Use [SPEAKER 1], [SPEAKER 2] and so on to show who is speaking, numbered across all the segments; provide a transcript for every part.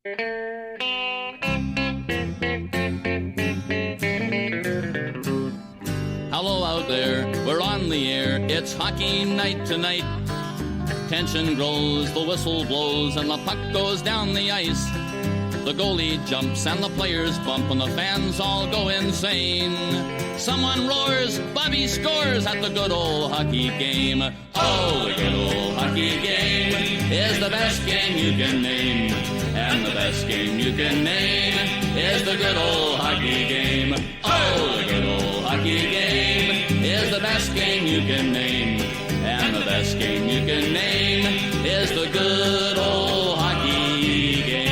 [SPEAKER 1] Hello out there, we're on the air, it's hockey night tonight. Tension grows, the whistle blows, and the puck goes down the ice. The goalie jumps and the players bump and the fans all go insane. Someone roars, Bobby scores at the good old hockey game. Oh, the good old hockey game is the best game you can name. And the best game you can name is the good old hockey game. Oh, the good old hockey game is the best game you can name. And the best game you can name is the good old hockey game.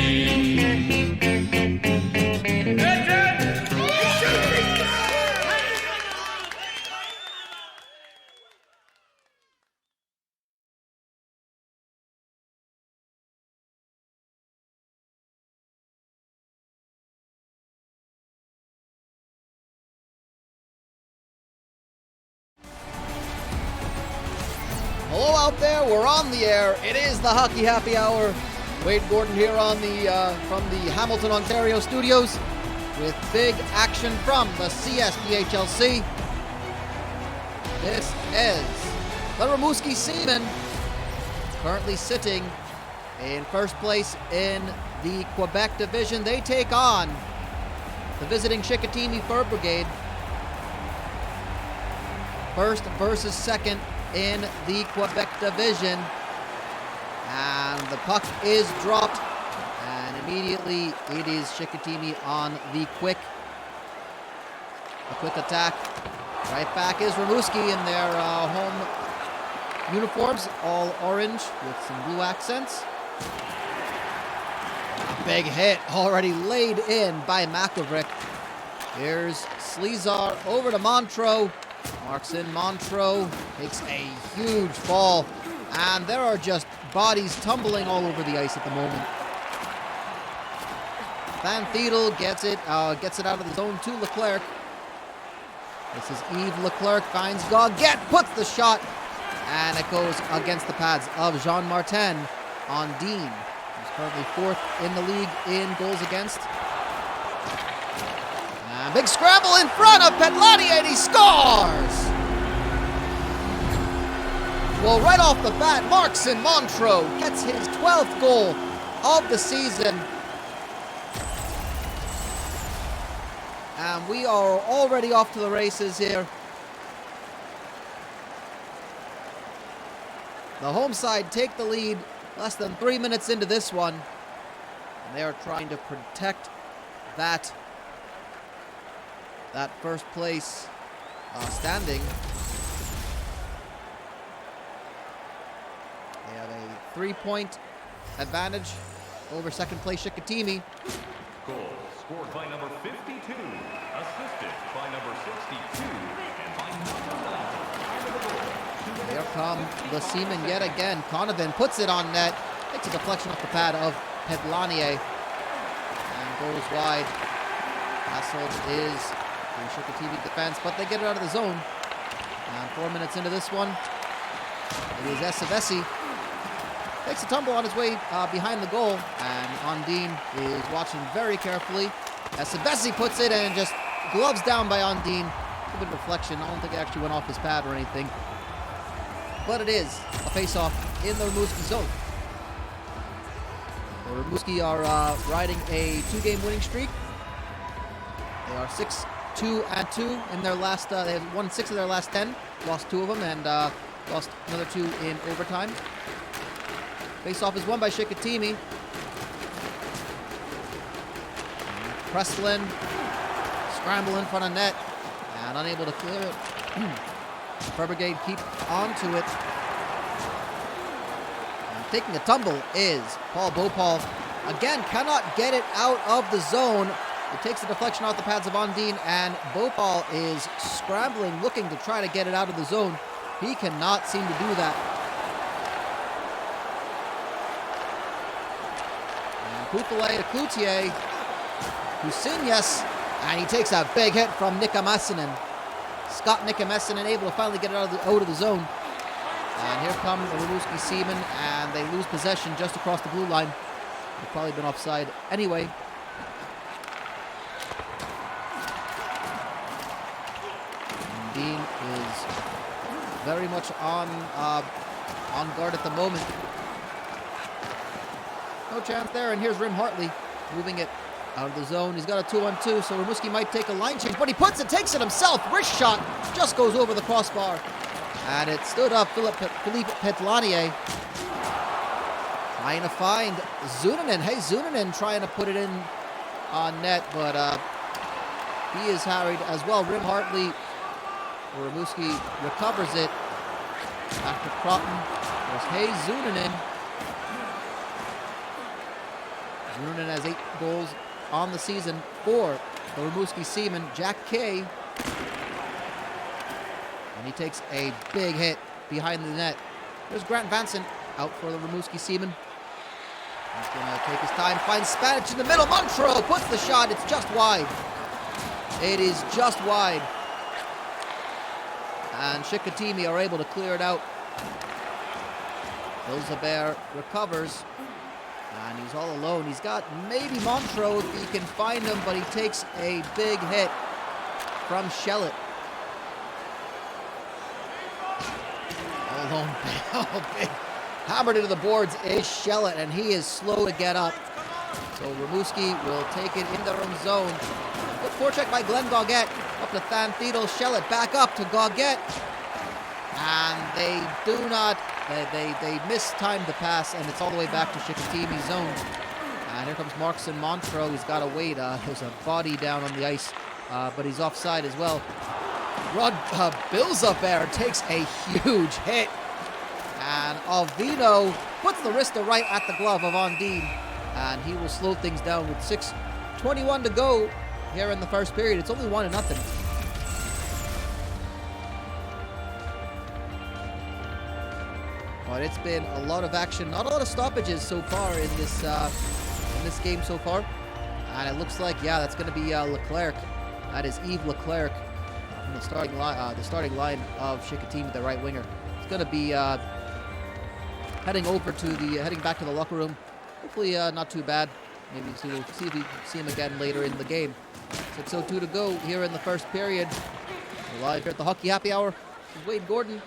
[SPEAKER 2] Hello out there, we're on the air. It is the Hockey Happy Hour. Wade Gordon here on from the Hamilton, Ontario studios with big action from the CSPHLC. This is the Rimouski Seamen, currently sitting in first place in the Quebec division. They take on the visiting Chicoutimi Brigade. First versus second in the Quebec division, and the puck is dropped, and immediately it is Chicoutimi on the quick attack. Right back is Rimouski in their home uniforms, all orange with some blue accents. A big hit already laid in by McElvrick. Here's Slezar over to Montreux. Marks in Montreux, takes a huge fall, and there are just bodies tumbling all over the ice at the moment. Van Thiedel gets it out of the zone to Leclerc. This is Yves Leclerc, finds Goguette, puts the shot, and it goes against the pads of Jean Martin on Dean, who's currently fourth in the league in goals against. Big scramble in front of Petlani, and he scores! Well, right off the bat, Markson Montreux gets his 12th goal of the season. And we are already off to the races here. The home side take the lead less than 3 minutes into this one. And they are trying to protect that first place standing. They have a 3-point advantage over second place Chicoutimi.
[SPEAKER 3] Goal scored by number 52, assisted by number 62, and by number 9.
[SPEAKER 2] Here come the Seamen yet again. Conovan puts it on net, takes a deflection off the pad of Petlanier, and goes wide. Hasselt is the Chicoutimi defense, but they get it out of the zone. And 4 minutes into this one, it is Essevesi. Takes a tumble on his way behind the goal, and Ondine is watching very carefully. Essevesi puts it and just gloves down by Ondine. A bit of deflection. I don't think it actually went off his pad or anything. But it is a face-off in the Rimouski zone. The Rimouski are riding a 2-game winning streak. They are 6-2-2 in their last, they have won 6 of their last 10, lost 2 of them, and lost another 2 in overtime. Face-off is won by Chicoutimi. Presslin, scramble in front of net, and unable to clear it. Brigade keep onto it. And taking a tumble is Paul Beaupaul. Again, cannot get it out of the zone. It takes the deflection off the pads of Ondine, and Beaupaul is scrambling, looking to try to get it out of the zone. He cannot seem to do that. And Poupelet to Cloutier, Kusinjas, and he takes a big hit from Nikamäsinen. Scott Nikamäsinen able to finally get it out of the zone. And here come the Rimouski Seamen, and they lose possession just across the blue line. They've probably been offside anyway. And Dean is very much on guard at the moment. No chance there, and here's Rim Hartley moving it out of the zone. He's got a 2-on-2, so Rimouski might take a line change, but he puts it, takes it himself. Wrist shot just goes over the crossbar. And it stood up Philippe Petlanier trying to find Zunanen. Hey, Zunanen trying to put it in on net, but he is harried as well. Rim Hartley, Rimouski recovers it. Back to Croton. There's Hey Zunanen. Zunanen has 8 goals on the season for the Rimouski Seamen. Jack Kay. And he takes a big hit behind the net. There's Grant Vanson out for the Rimouski Seamen. He's going to take his time, finds Spanish in the middle. Montreux puts the shot. It's just wide. It is just wide. And Chicoutimi are able to clear it out. Ilzabert recovers. And he's all alone. He's got maybe Montreux if he can find him, but he takes a big hit from Shellett. All alone. Oh, big. Hammered into the boards is Shellett, and he is slow to get up. So Rimouski will take it in their own zone. Good forecheck by Glenn Goguette. Up to Than Theodul. Shellett back up to Goguette. And they do not, they mistime the pass, and it's all the way back to Chicoutimi's zone. And here comes Markson Montreux. He's got to wait. There's a body down on the ice, but he's offside as well. Rod Bilzabert takes a huge hit. And Alvino puts the wrist right at the glove of Ondine. And he will slow things down with 6:21 to go here in the first period. It's only 1-0. But it's been a lot of action, not a lot of stoppages so far in this game so far. And it looks like, yeah, that's going to be Leclerc. That is Yves Leclerc from the starting line of Chicoutimi, the right winger. It's going to be heading back to the locker room. Hopefully not too bad. Maybe we'll see him again later in the game. 6:02 to go here in the first period. We're live here at the Hockey Happy Hour. This is Wade Gordon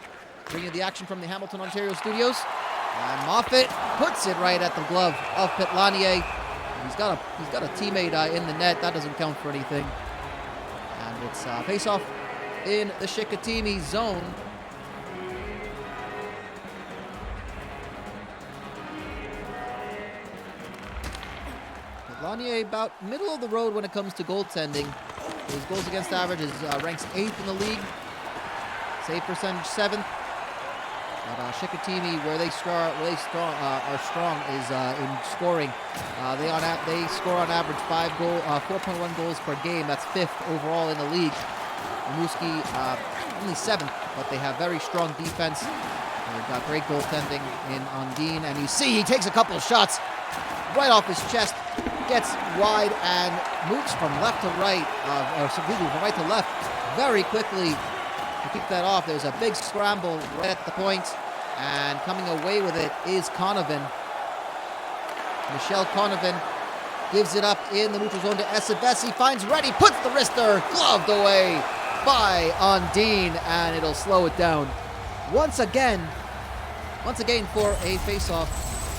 [SPEAKER 2] bringing you the action from the Hamilton, Ontario studios. And Moffat puts it right at the glove of Petlanier. He's got a teammate in the net. That doesn't count for anything. And it's face-off in the Chicoutimi zone. Petlanier about middle of the road when it comes to goaltending. His goals against average ranks 8th in the league. Save percentage 7th. But Chicoutimi, where they are strong, is in scoring. They score on average 4.1 goals per game. That's 5th overall in the league. Rimouski only 7th, but they have very strong defense. They've got great goaltending in Ondine, and you see he takes a couple of shots right off his chest, gets wide and moves from left to right, from right to left very quickly. To keep that off, there's a big scramble right at the point, and coming away with it is Conovan. Michel Conovan gives it up in the neutral zone to Esebesi, finds Reddy, puts the wrister, gloved away by Ondine, and it'll slow it down. Once again for a face-off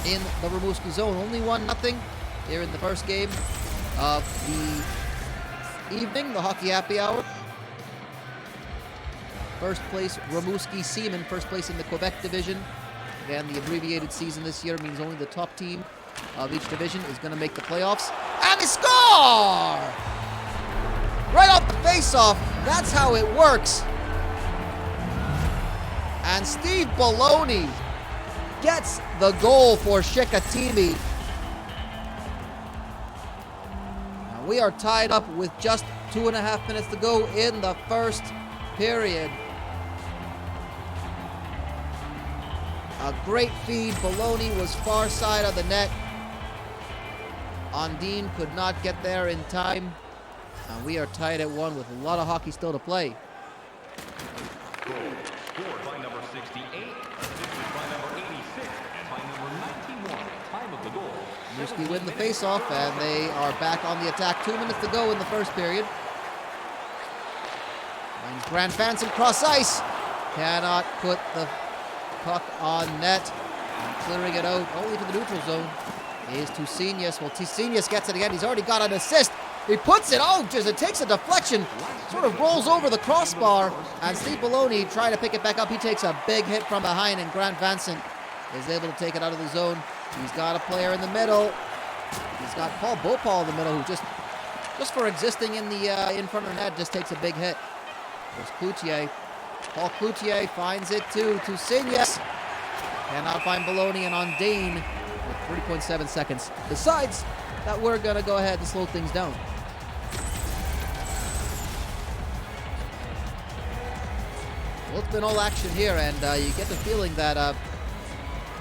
[SPEAKER 2] in the Rimouski zone. Only 1-0 here in the first game of the evening, the Hockey Happy Hour. First place, Rimouski Seamen, first place in the Quebec division. Again, the abbreviated season this year means only the top team of each division is going to make the playoffs. And they score! Right off the face-off. That's how it works. And Steve Baloney gets the goal for Chicoutimi. Now we are tied up with just 2.5 minutes to go in the first period. A great feed. Baloney was far side of the net. Ondine could not get there in time. And we are tied at 1 with a lot of hockey still to play.
[SPEAKER 3] Goal scored by number 68, assisted by number 86, and by number 91. Time of the goal,
[SPEAKER 2] Rimouski win the face-off, and they are back on the attack. 2 minutes to go in the first period. Finds Grant Fanson cross ice. Cannot put the puck on net. And clearing it out only to the neutral zone is Tucinius. Well, Tucinius gets it again. He's already got an assist. He puts it out, just it takes a deflection, sort of rolls over the crossbar, and Steve Baloney trying to pick it back up. He takes a big hit from behind, and Grant Vincent is able to take it out of the zone. He's got a player in the middle. He's got Paul Beaupaul in the middle, who just for existing in the in front of the net, just takes a big hit. There's Cloutier. Paul Cloutier finds it to Tucinius. Cannot find Baloney, and on Dane with 3.7 seconds. Decides that we're going to go ahead and slow things down. Well, it's been all action here, and you get the feeling that the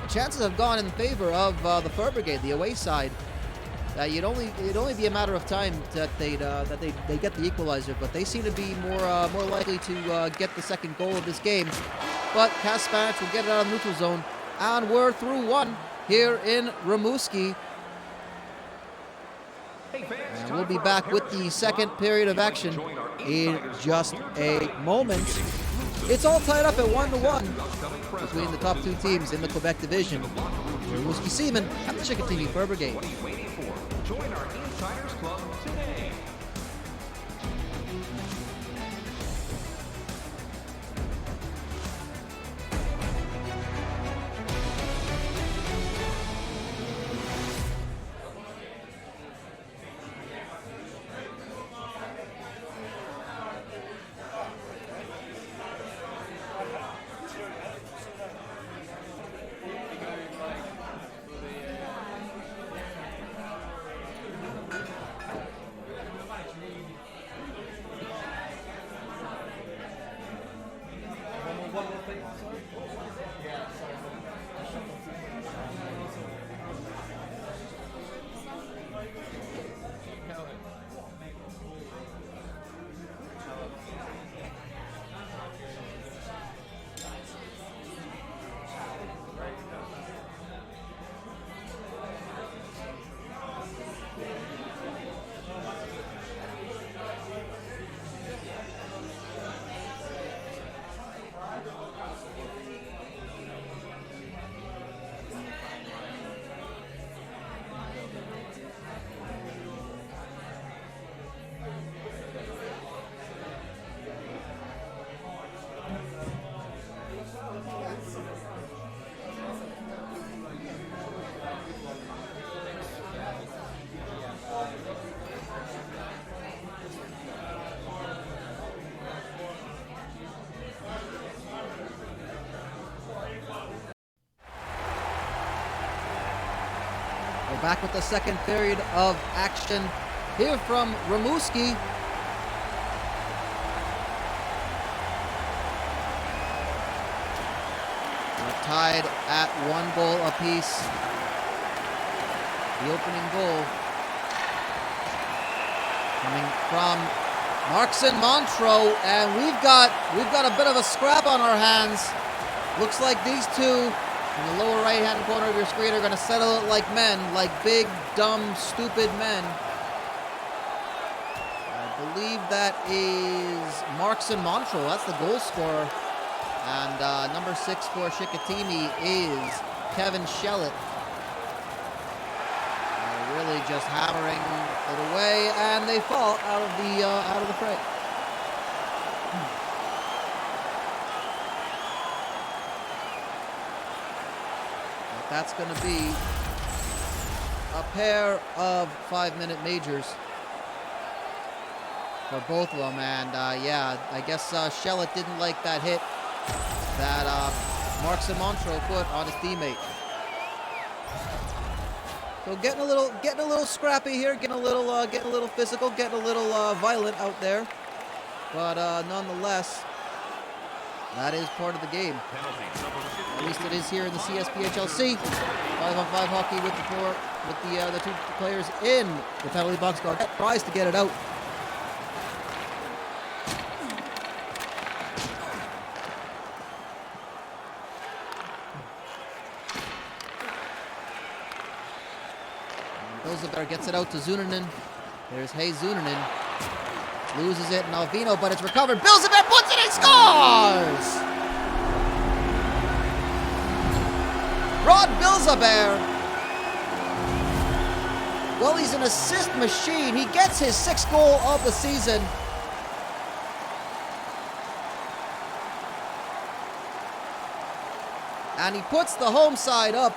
[SPEAKER 2] chances have gone in favor of the Fur Brigade, the away side. It'd only be a matter of time that they get the equalizer, but they seem to be more likely to get the second goal of this game. But Kaspanich will get it out of the neutral zone, and we're through one here in Rimouski. And we'll be back with the second period of action in just a moment. It's all tied up at 1-1 between the top two teams in the Quebec division, Rimouski Seamen and the Chicoutimi Fur Brigade.
[SPEAKER 3] Join our Insiders Club today.
[SPEAKER 2] We're back with the second period of action here from Rimouski. We're tied at 1 goal apiece. The opening goal coming from Marcin Montreux, and we've got a bit of a scrap on our hands. Looks like these two in the lower right-hand corner of your screen are going to settle it like men, like big, dumb, stupid men. I believe that is Marcin Montreux. That's the goal scorer. And number 6 for Chicoutimi is Kevin Shellett. Really just hammering it away, and they fall out of the fray. But that's going to be a pair of 5-minute majors for both of them, and yeah, I guess Shellett didn't like that hit that Marcin Montreux put on his teammate. So getting a little scrappy here, getting a little physical, getting a little violent out there, but nonetheless, that is part of the game. At least it is here in the CSPHLC. 5-on-5 hockey with the two players in the penalty box. Tries to get it out. Bilzabert gets it out to Zunanen. There's Hey Zunanen. Loses it, and Alvino, but it's recovered. Bilzabert puts it and scores! Rod Bilzabert. Well, he's an assist machine. He gets his 6th goal of the season. And he puts the home side up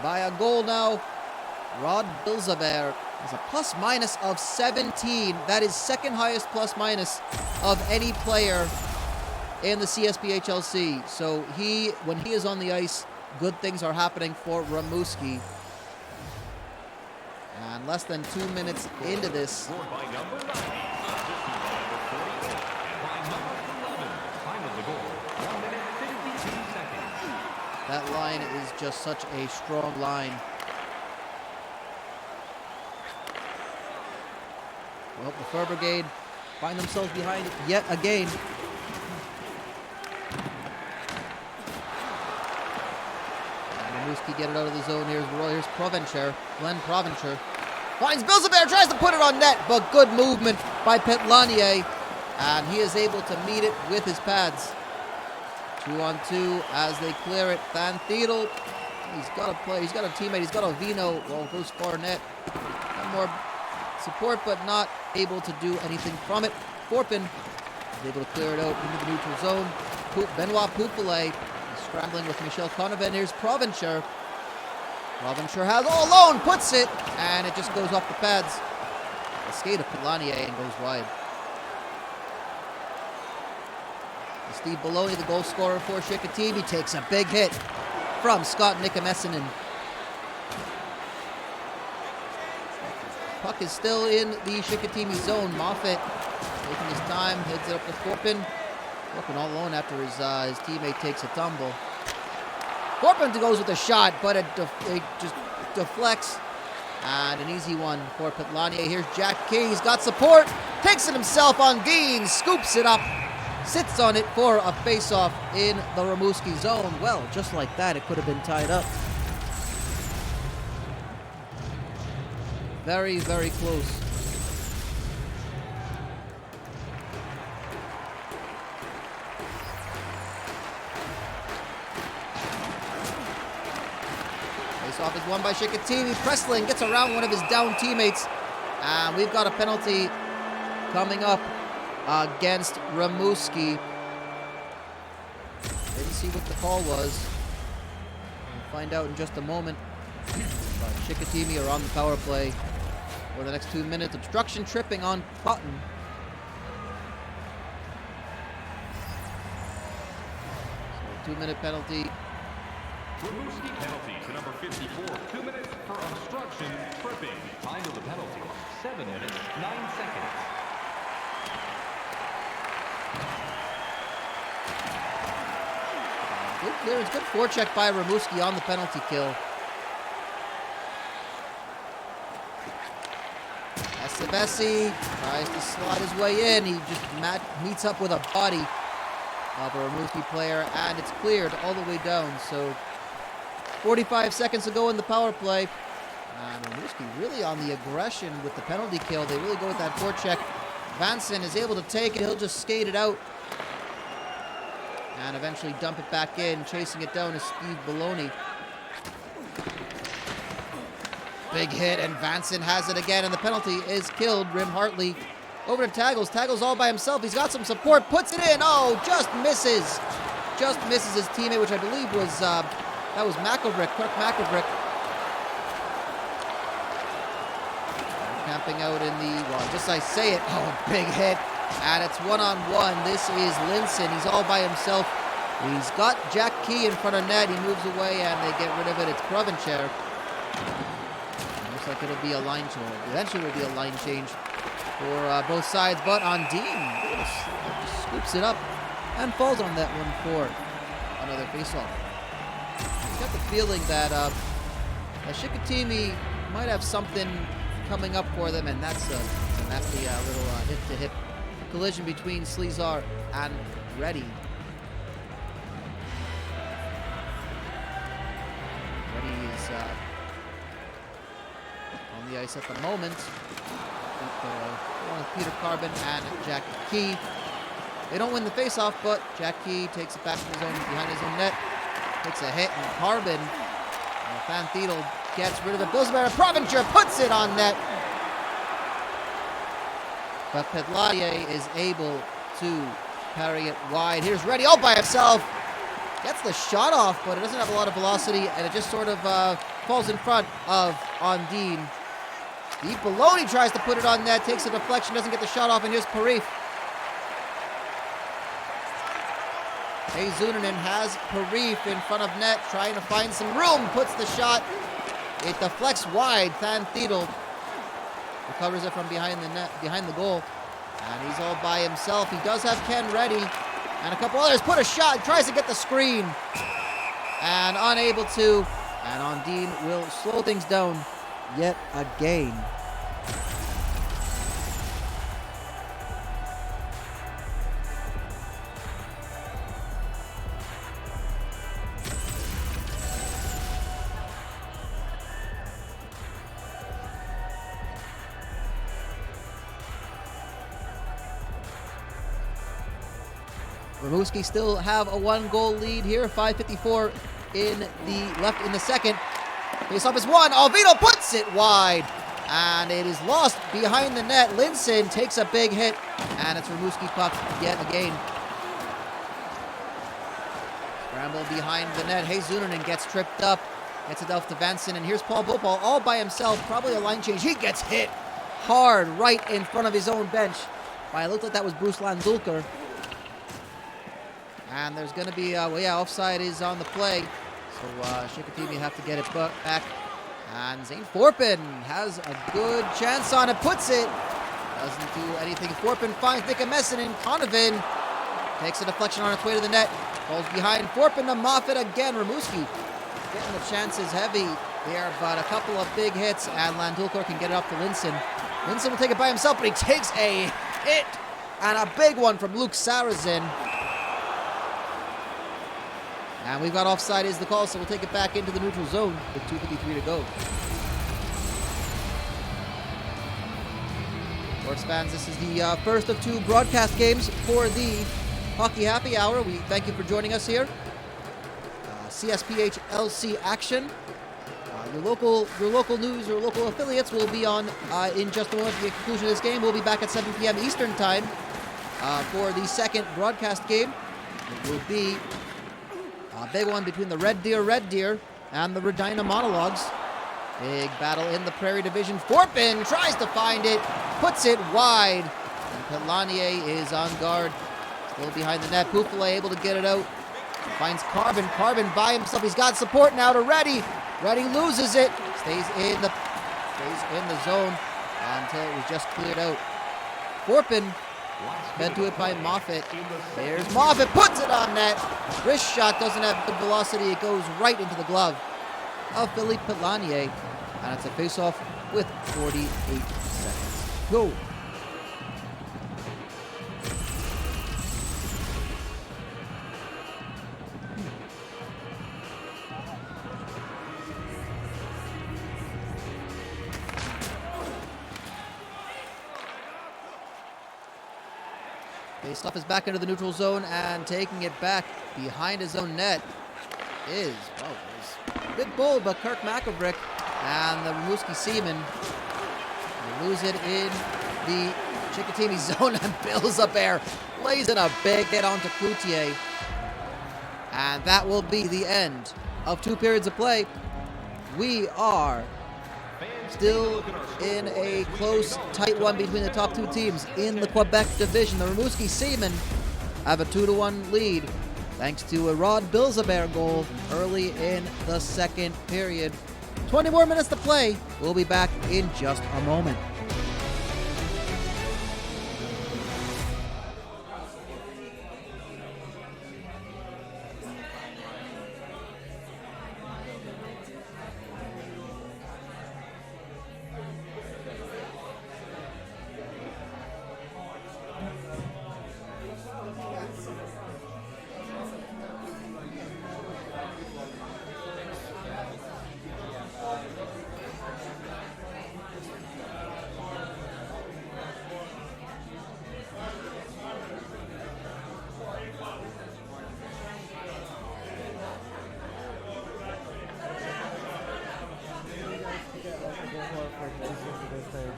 [SPEAKER 2] by a goal now. Rod Bilzabert has a plus-minus of 17. That is 2nd highest plus-minus of any player in the CSPHLC. So when he is on the ice, good things are happening for Rimouski. And less than 2 minutes into this.
[SPEAKER 3] Scored by number 90, assisted by number 48, and by number 11. Time of the goal, 1 minute 52 seconds.
[SPEAKER 2] That line is just such a strong line. Well, the Fur Brigade find themselves behind yet again. Rimouski get it out of the zone. Here's Provencher. Glenn Provencher finds Bilzabert, tries to put it on net, but good movement by Petlanier, and he is able to meet it with his pads. 2-on-2 as they clear it. Van Thiedel, he's got a play. He's got a teammate. He's got Alvino. Well, goes far net. Got more support, but not able to do anything from it. Forpin is able to clear it out into the neutral zone. Benoit Poupelet scrambling with Michel Conovan. Here's Provencher. Provencher has all alone, puts it, and it just goes off the pads. A skate of Petlanier and goes wide. Steve Bologna, the goal scorer for Chicoutimi, takes a big hit from Scott Nikomessinen. Puck is still in the Chicoutimi zone. Moffat taking his time, heads it up to Forpin. Forpin all alone after his teammate takes a tumble. Forpin goes with a shot, but it just deflects. And an easy one for Petlanier. Here's Jack Key. He's got support. Takes it himself on Dean. Scoops it up. Sits on it for a face-off in the Rimouski zone. Well, just like that, it could have been tied up. Very, very close. Face-off is won by Chicoutimi. Pressling gets around one of his down teammates. And we've got a penalty coming up against Rimouski. Didn't see what the call was. We'll find out in just a moment. But Chicoutimi are on the power play for the next 2 minutes. Obstruction tripping on Cotton. So 2-minute penalty.
[SPEAKER 3] Rimouski penalty to number 54. 2 minutes for obstruction tripping. Time of the penalty, 7 minutes, 9 seconds.
[SPEAKER 2] Good clearance, good forecheck by Rimouski on the penalty kill. Estevesi tries to slide his way in. He just meets up with a body of a Rimouski player, and it's cleared all the way down. So 45 seconds to go in the power play. And Rimouski really on the aggression with the penalty kill. They really go with that forecheck. Vanson is able to take it. He'll just skate it out. And eventually dump it back in. Chasing it down is Steve Bologna. Big hit, and Vanson has it again, and the penalty is killed. Rim Hartley over to Taggles. Taggles all by himself. He's got some support. Puts it in. Oh, just misses. Just misses his teammate, which I believe was, that was McElbrick. Kirk McElbrick. Camping out in the, well, just I say it. Oh, big hit. And it's one-on-one. This is Linson. He's all by himself. He's got Jack Key in front of net. He moves away, and they get rid of it. It's Provencher. Looks like it'll be a line change. Eventually it will be a line change for both sides. But on Dean, just scoops it up and falls on that one for another face-off. I've got the feeling that Chicoutimi might have something coming up for them, and that's a nasty little hip-to-hip collision between Slezar and Reddy. is on the ice at the moment. Peter Carbon and Jack Key. They don't win the faceoff, but Jack Key takes it back to his own, behind his own net. Takes a hit, and Carbon, Van Theedel gets rid of it. Bilsberg, Provencher puts it on net. But Pedladier is able to parry it wide. Here's Reddy all by himself. Gets the shot off, but it doesn't have a lot of velocity, and it just sort of falls in front of Ondine. Steve Baloney tries to put it on net, takes a deflection, doesn't get the shot off, and here's Parif. Hey, Zunanen has Parif in front of net, trying to find some room, puts the shot. It deflects wide. Van Theedel recovers it from behind the net, behind the goal, and he's all by himself. He does have Ken Reddy and a couple others. Put a shot, tries to get the screen, and unable to. And Ondine will slow things down yet again. Rimouski still have a 1-goal lead here. 5:54 left in the second. Face-off is won. Alvino puts it wide, and it is lost behind the net. Linson takes a big hit, and it's Rimouski puck yet again. Scramble behind the net. Hey, Zunanen gets tripped up, gets it off to Vanson, and here's Paul Bopal all by himself. Probably a line change. He gets hit hard right in front of his own bench. It looked like that was Bruce Landulker. And there's going to be, offside is on the play. So Chicoutimi have to get it back. And Zane Forpin has a good chance on it, puts it. Doesn't do anything. Forpin finds Nick Messin, and Conovan takes a deflection on its way to the net. Falls behind Forpin to Moffat again. Rimouski getting the chances heavy there, but a couple of big hits, and Landulkar can get it up to Linson. Linson will take it by himself, but he takes a hit, and a big one from Luke Sarazin. And we've got offside is the call, so we'll take it back into the neutral zone with 2:53 to go. Sports fans, this is the first of 2 broadcast games for the Hockey Happy Hour. We thank you for joining us here. CSPHLC action. Your local news, your local affiliates will be on in just a moment. At the conclusion of this game, we'll be back at 7 p.m. Eastern Time for the second broadcast game. It will be a big one between the Red Deer and the Regina Monologues. Big battle in the Prairie Division. Forpin tries to find it, puts it wide. And Pelanier is on guard, still behind the net. Poufoulet able to get it out. Finds Carbon. Carbon by himself. He's got support now to Reddy. Reddy loses it. Stays in the zone until it was just cleared out. Forpin fed to it by Moffat. There's Moffat, puts it on net. Wrist shot doesn't have good velocity. It goes right into the glove of Philippe Pelanier. And it's a face-off with 48 seconds. Go. Faceoff is back into the neutral zone, and taking it back behind his own net is, a bit bold, but Kirk McElbrick and the Rimouski Seamen lose it in the Chicoutimi zone, and Bilzabert lays in a big hit onto Cloutier. And that will be the end of 2 periods of play. We are still in a close, tight one between the top 2 teams in the Quebec division. The Rimouski Seamen have a 2-1 lead thanks to a Rod Bilzabert goal early in the second period. 20 more minutes to play. We'll be back in just a moment.
[SPEAKER 4] stage.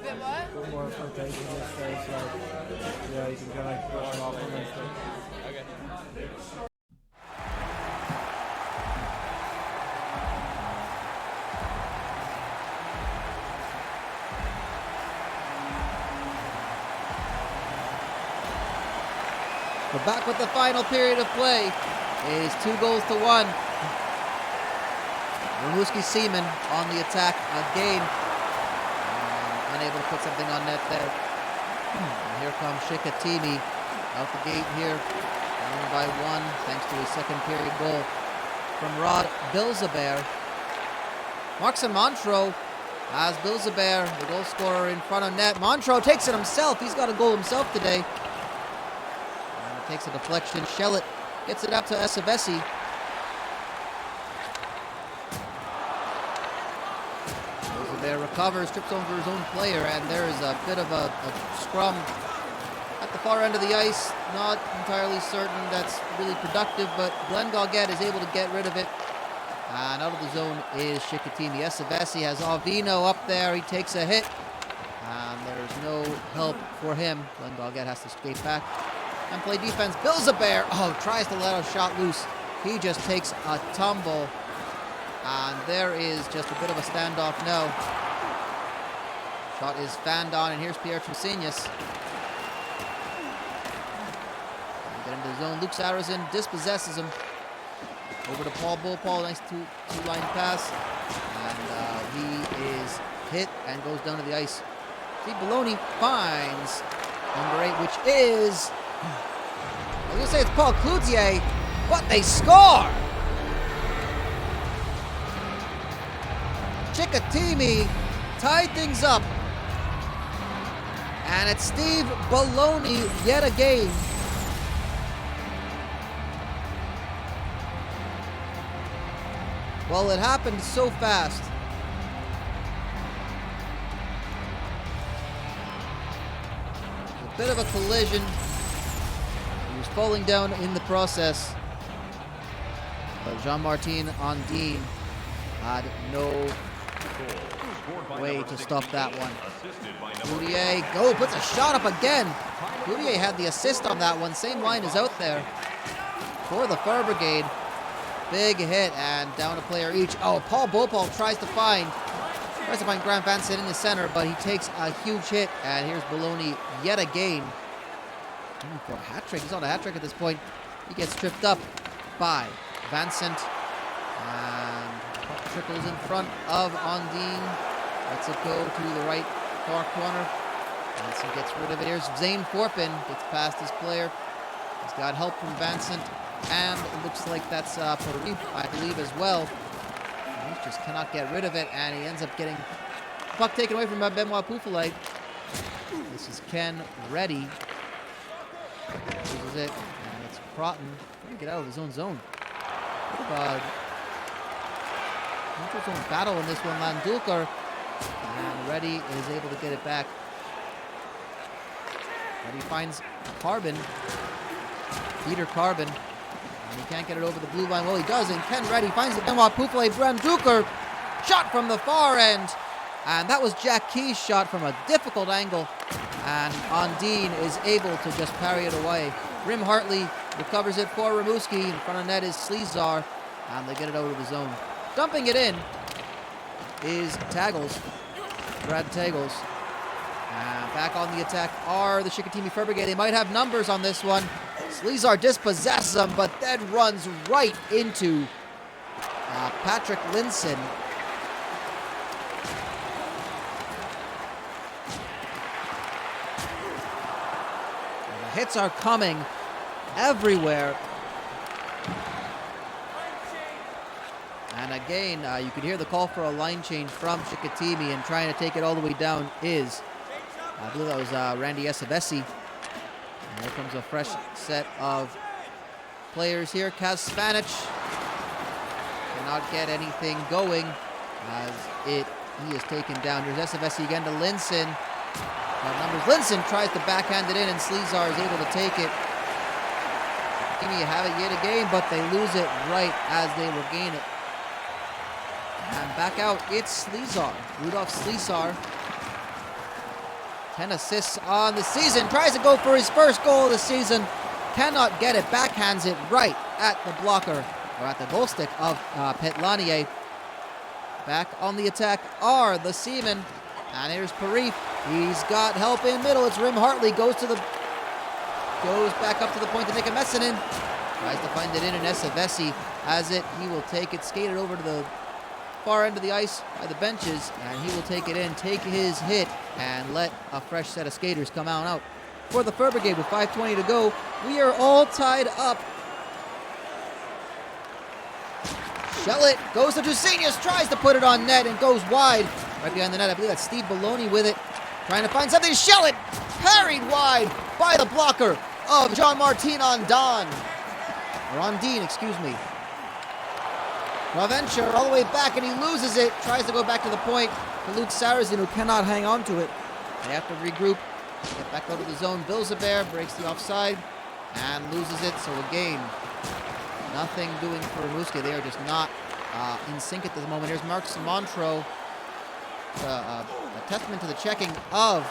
[SPEAKER 5] Bit what?
[SPEAKER 4] A bit more rotation at this stage, so yeah, you can kind of brush it off on this stage.
[SPEAKER 5] Okay.
[SPEAKER 2] We're back with the final period of play. It is 2-1. Rimouski Seamen on the attack again. Unable to put something on net there. And here comes Chicoutimi out the gate here. Down by 1 thanks to a second period goal from Rod Bilzebert. Markson Montreux has Bilzebert, the goal scorer, in front of net. Montreux takes it himself. He's got a goal himself today. Takes a deflection. Shellett gets it up to Esavesi. There recovers, trips over his own player, and there is a bit of a scrum at the far end of the ice. Not entirely certain that's really productive, but Glenn Goguet is able to get rid of it. And out of the zone is Chicoutimi. Esavesi has Avino up there. He takes a hit, and there's no help for him. Glenn Goguet has to skate back and play defense. Bilzebert, tries to let a shot loose. He just takes a tumble. And there is just a bit of a standoff now. Shot is fanned on, and here's Pierre Trusignas. Get into the zone. Luke Sarrazin dispossesses him. Over to Paul Beaupaul. Nice two-line pass. And he is hit and goes down to the ice. Steve Baloney finds number 8, which is... I was going to say it's Paul Cloutier, but they score! Chicoutimi tied things up. And it's Steve Baloney yet again. Well, it happened so fast. A bit of a collision. He was falling down in the process. But Jean-Martin Ondine had no way to stop that one. Cloutier, puts a shot up again. Cloutier had the assist on that one. Same line is out there for the Fire Brigade. Big hit and down a player each. Paul Beaupaul tries to find Grant Vincent in the center, but he takes a huge hit. And here's Baloney yet again. For a hat trick. He's on a hat trick at this point. He gets tripped up by Vincent. And trickles in front of Ondine. Lets it go to the right far corner. Vincent gets rid of it. Here's Zane Forpin. Gets past his player. He's got help from Vincent. And it looks like that's Parip, I believe, as well. And he just cannot get rid of it. And he ends up getting the puck taken away from Benoit Poufolite. This is Ken Reddy. Loses it. And it's Croton. Trying to get out of his own zone. His own battle in this one. Landulkar, and Reddy is able to get it back. Reddy finds Carbon, Peter Carbon, and he can't get it over the blue line. Well, he does, and Ken Reddy finds the Benoit Poufolite. Landulkar, shot from the far end, and that was Jack Key's shot from a difficult angle, and Ondine is able to just parry it away. Rim Hartley recovers it for Rimouski. In front of net is Slezar, and they get it out of the zone. Dumping it in is Taggles, Brad Taggles. And back on the attack are the Chicoutimi Fire Brigade. They might have numbers on this one. Slezar dispossesses them, but then runs right into Patrick Linson. And the hits are coming everywhere. And again, you could hear the call for a line change from Chicoutimi, and trying to take it all the way down is, I believe that was Randy Esavesi. And here comes a fresh set of players here. Kaz Spanic cannot get anything going as he is taken down. Here's Esavesi again to Linson. Linson tries to backhand it in, and Slezar is able to take it. Chicoutimi have it yet again, but they lose it right as they regain it. And back out, it's Slezar. Rudolph Slezar 10 assists on the season. Tries to go for his first goal of the season. Cannot get it. Backhands it right at the blocker, or at the goal stick of Petlanier. Back on the attack are the Seamen. And here's Parif. He's got help in middle. It's Rim Hartley. Goes back up to the point to Nick Messinen. Tries to find it in, and Esavesi has it. He will take it, skate it over to the far end of the ice by the benches, and he will take it in, take his hit, and let a fresh set of skaters come out for the Fur Brigade with 5:20 to go. We are all tied up. Shellett goes to Dusenis, tries to put it on net and goes wide. Right behind the net, I believe that's Steve Baloney with it. Trying to find something. Shellett parried wide by the blocker of Jean-Martin Ondine. Or Ondine, excuse me. Raventure all the way back, and he loses it. Tries to go back to the point to Luke Sarrazin, who cannot hang on to it. They have to regroup, get back out of the zone. Bilzebert breaks the offside and loses it. So again, nothing doing for Rimouski. They are just not in sync at this moment. Here's Mark Montreux. A testament to the checking of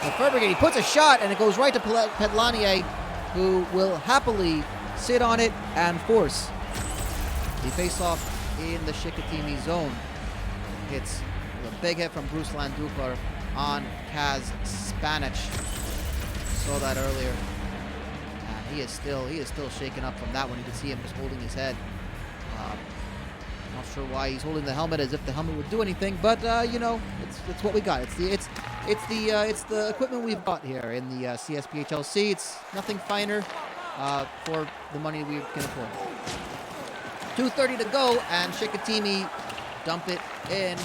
[SPEAKER 2] the Fur Brigade. He puts a shot, and it goes right to Petlanier, who will happily sit on it and force the face-off in the Chicoutimi zone. It's a big hit from Bruce Landukar on Kaz Spanic. Saw that earlier. And he is still shaken up from that one. You can see him just holding his head. Not sure why he's holding the helmet, as if the helmet would do anything, but you know, it's what we got. It's the equipment we've got here in the CSPHLC. It's nothing finer for the money we can afford. 2:30 to go, and Chicoutimi dump it in.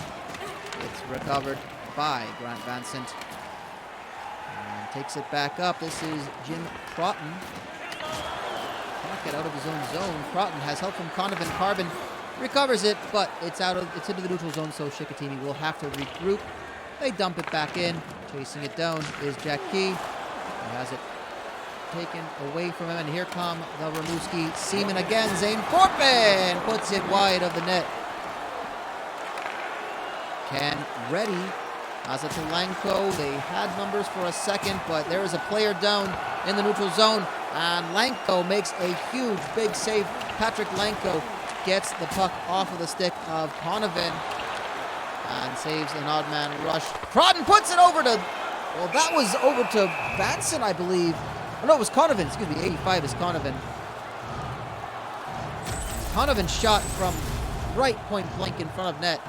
[SPEAKER 2] It's recovered by Grant Vincent. And takes it back up. This is Jim Crotton. Cannot get out of his own zone. Crotton has help from Conovan. Carbon recovers it, but it's into the neutral zone, so Chicoutimi will have to regroup. They dump it back in. Chasing it down is Jack Key. He has it taken away from him, and here come the Rimouski Seamen again. Zane Fortman puts it wide of the net. Ken Reddy has it to Lanko. They had numbers for a second, but there is a player down in the neutral zone, and Lanko makes a huge, big save. Patrick Lanko gets the puck off of the stick of Conovan and saves an odd man rush. Crotton puts it over to, well, that was over to Vanson, I believe. Oh, no, it was Conovan. Excuse me, 85 is Conovan. Conovan shot from right point blank in front of net.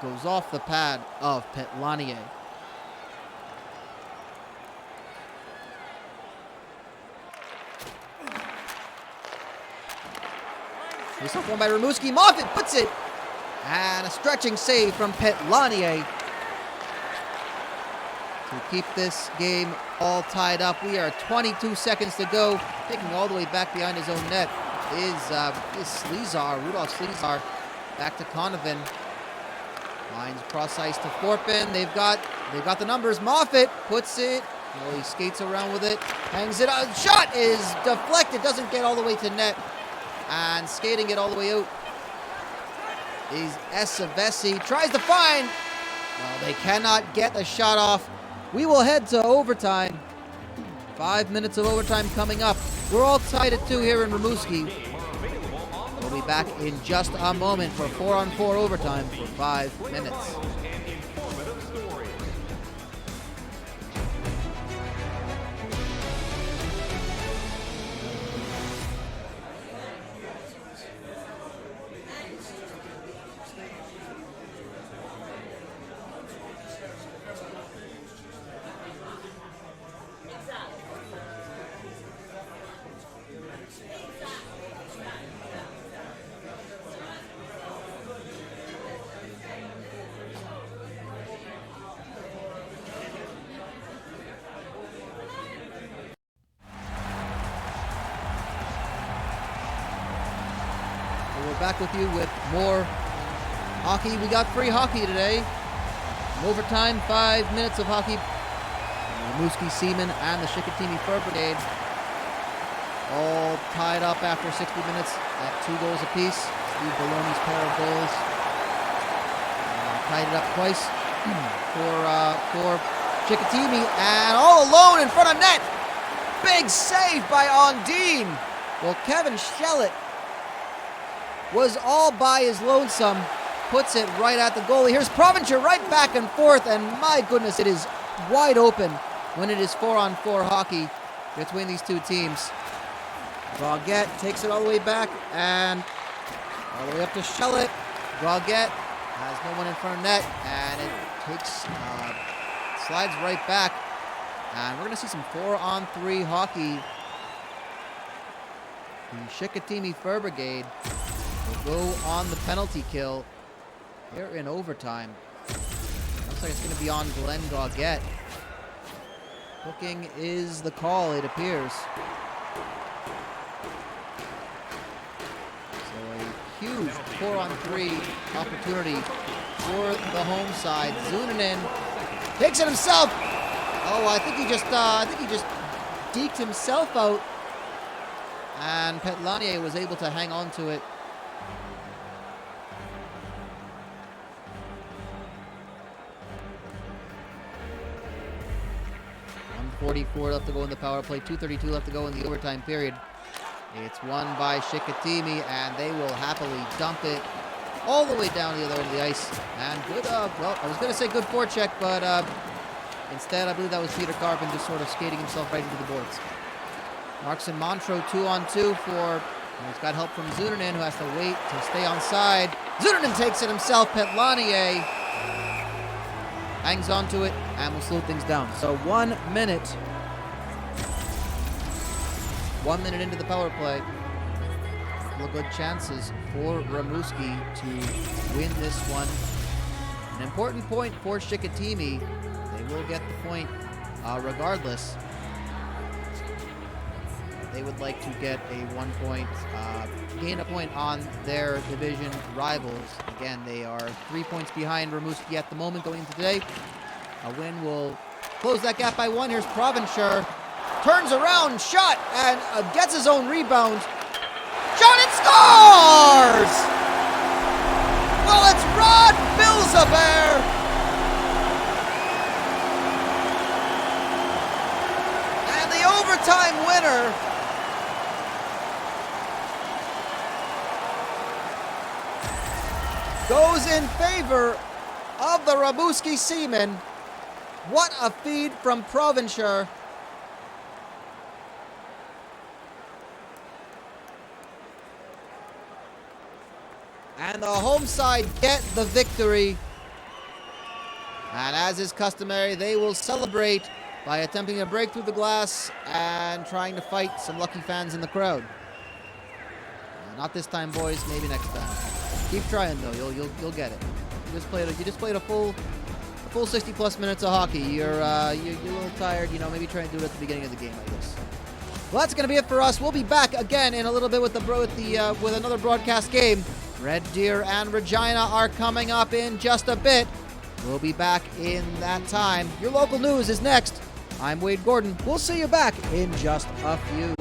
[SPEAKER 2] Goes off the pad of Petlanier. Face off one by Rimouski. Moffitt puts it. And a stretching save from Petlanier to keep this game all tied up. We are 22 seconds to go. Taking all the way back behind his own net is Slezar, Rudolph Slezar. Back to Conovan. Lines cross ice to Forpin. They've got the numbers. Moffitt puts it. Oh, he skates around with it. Hangs it out. Shot is deflected. Doesn't get all the way to net. And skating it all the way out is Esavesi. Tries to find. Well, they cannot get the shot off. We will head to overtime. 5 minutes of overtime coming up. We're all tied at 2 here in Rimouski. We'll be back in just a moment for 4-on-4 overtime for 5 minutes. We're back with you with more hockey. We got free hockey today. Overtime, 5 minutes of hockey. Rimouski Seamen and the Chicoutimi Fur Brigade all tied up after 60 minutes at 2 goals apiece. Steve Baloney's pair of goals. tied it up twice for Chicoutimi, and all alone in front of net. Big save by Ondine. Well, Kevin Shellett was all by his lonesome. Puts it right at the goalie. Here's Provencher right back and forth, and my goodness, it is wide open when it is 4-on-4 hockey between these two teams. Brigade takes it all the way back and all the way up to Shellett. Brigade has no one in front of net, and it takes slides right back. And we're going to see some 4-on-3 hockey. The Chicoutimi Fur Brigade will go on the penalty kill here in overtime. Looks like it's going to be on Glenn Goggett. Hooking is the call, it appears. So a huge 4-on-3 opportunity for the home side. Zunanen takes it himself. Oh, I think he just deked himself out, and Petlanier was able to hang on to it. .144 left to go in the power play, 2:32 left to go in the overtime period. It's won by Chicoutimi, and they will happily dump it all the way down the other end of the ice. And good, well, I was going to say good forecheck, but instead, I believe that was Peter Carpin just sort of skating himself right into the boards. Markson Montreux 2-on-2 for, he's got help from Zunanen, who has to wait to stay on side. Zunanen takes it himself. Petlanier hangs on to it and will slow things down. So 1 minute. 1 minute into the power play. A couple of good chances for Rimouski to win this one. An important point for Chicoutimi. They will get the point regardless. They would like to get a 1 point, gain a point on their division rivals. Again, they are 3 points behind Rimouski at the moment going into today. A win will close that gap by 1. Here's Provencher. Turns around, shot, and gets his own rebound. Shot and scores! Well, it's Rod Bilzabert. And the overtime winner goes in favor of the Rimouski Seamen. What a feed from Provencher. And the home side get the victory. And as is customary, they will celebrate by attempting to break through the glass and trying to fight some lucky fans in the crowd. Not this time, boys. Maybe next time. Keep trying, though. You'll get it. You just played a full 60+ minutes of hockey. You're a little tired. You know, maybe try and do it at the beginning of the game, I guess. Well, that's going to be it for us. We'll be back again in a little bit with another broadcast game. Red Deer and Regina are coming up in just a bit. We'll be back in that time. Your local news is next. I'm Wade Gordon. We'll see you back in just a few.